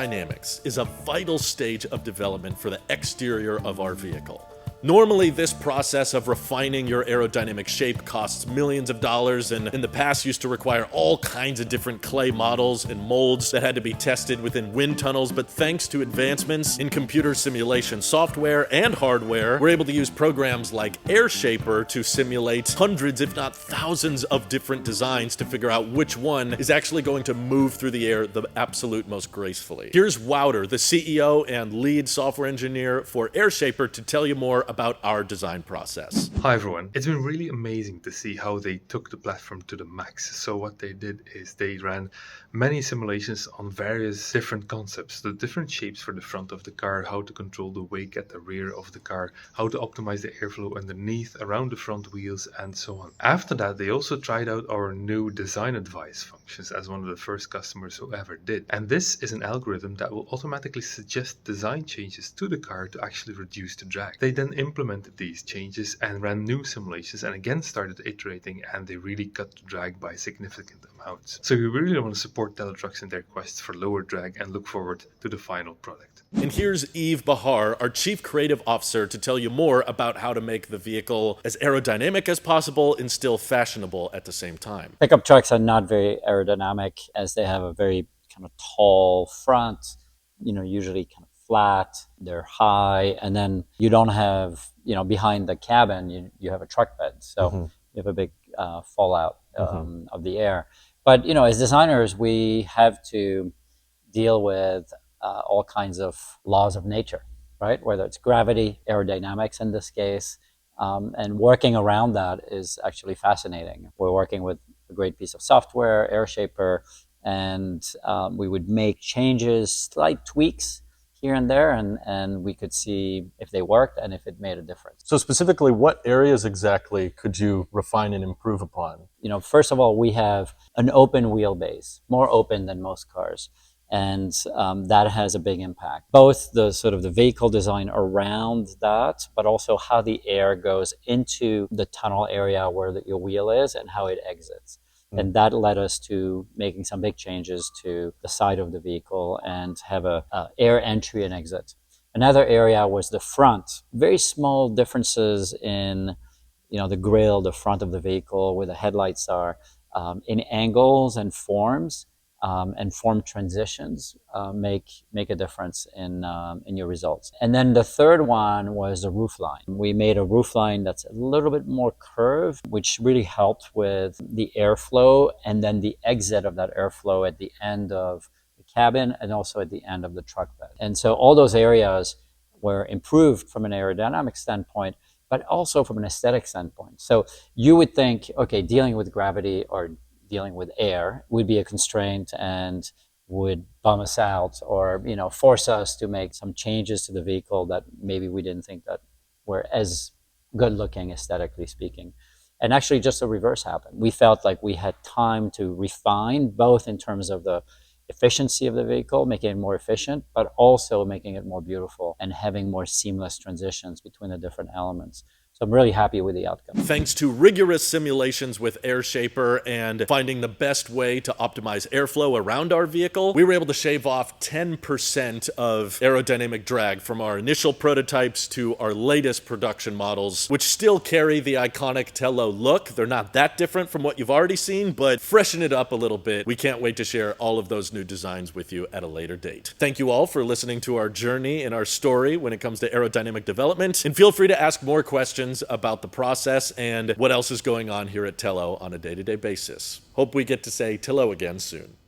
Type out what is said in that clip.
aerodynamics is a vital stage of development for the exterior of our vehicle. Normally, this process of refining your aerodynamic shape costs millions of dollars and in the past used to require all kinds of different clay models and molds that had to be tested within wind tunnels, but thanks to advancements in computer simulation software and hardware, we're able to use programs like AirShaper to simulate hundreds, if not thousands, of different designs to figure out which one is actually going to move through the air the absolute most gracefully. Here's Wouter, the CEO and lead software engineer for AirShaper, to tell you more about our design process. Hi everyone. It's been really amazing to see how they took the platform to the max. So what they did is they ran many simulations on various different concepts, the different shapes for the front of the car, how to control the wake at the rear of the car, how to optimize the airflow underneath, around the front wheels, and so on. After that, they also tried out our new design advice functions as one of the first customers who ever did. And this is an algorithm that will automatically suggest design changes to the car to actually reduce the drag. They then implemented these changes and ran new simulations and again started iterating, and they really cut the drag by significant amounts. So we really want to support TELO Trucks in their quest for lower drag and look forward to the final product. And here's Yves Bahar, our Chief Creative Officer, to tell you more about how to make the vehicle as aerodynamic as possible and still fashionable at the same time. Pickup trucks are not very aerodynamic as they have a very kind of tall front, usually kind of flat, they're high, and then you don't have, behind the cabin, you have a truck bed. So you have a big fallout of the air. But, as designers, we have to deal with all kinds of laws of nature, right? Whether it's gravity, aerodynamics in this case, and working around that is actually fascinating. We're working with a great piece of software, AirShaper, and we would make changes, slight tweaks here and there, and we could see if they worked and if it made a difference. So specifically, what areas exactly could you refine and improve upon? First of all, we have an open wheelbase, more open than most cars. And that has a big impact. Both the sort of the vehicle design around that, but also how the air goes into the tunnel area where your wheel is and how it exits. And that led us to making some big changes to the side of the vehicle and have a air entry and exit. Another area was the front. Very small differences in, the grille, the front of the vehicle, where the headlights are, in angles and forms. And form transitions make a difference in your results. And then the third one was the roof line. We made a roof line that's a little bit more curved, which really helped with the airflow and then the exit of that airflow at the end of the cabin and also at the end of the truck bed. And so all those areas were improved from an aerodynamic standpoint, but also from an aesthetic standpoint. So you would think, okay, dealing with gravity or dealing with air would be a constraint and would bum us out or, force us to make some changes to the vehicle that maybe we didn't think that were as good looking aesthetically speaking. And actually just the reverse happened. We felt like we had time to refine both in terms of the efficiency of the vehicle, making it more efficient, but also making it more beautiful and having more seamless transitions between the different elements. So I'm really happy with the outcome. Thanks to rigorous simulations with AirShaper and finding the best way to optimize airflow around our vehicle, we were able to shave off 10% of aerodynamic drag from our initial prototypes to our latest production models, which still carry the iconic TELO look. They're not that different from what you've already seen, but freshen it up a little bit. We can't wait to share all of those new designs with you at a later date. Thank you all for listening to our journey and our story when it comes to aerodynamic development, and feel free to ask more questions about the process and what else is going on here at TELO on a day-to-day basis. Hope we get to say TELO again soon.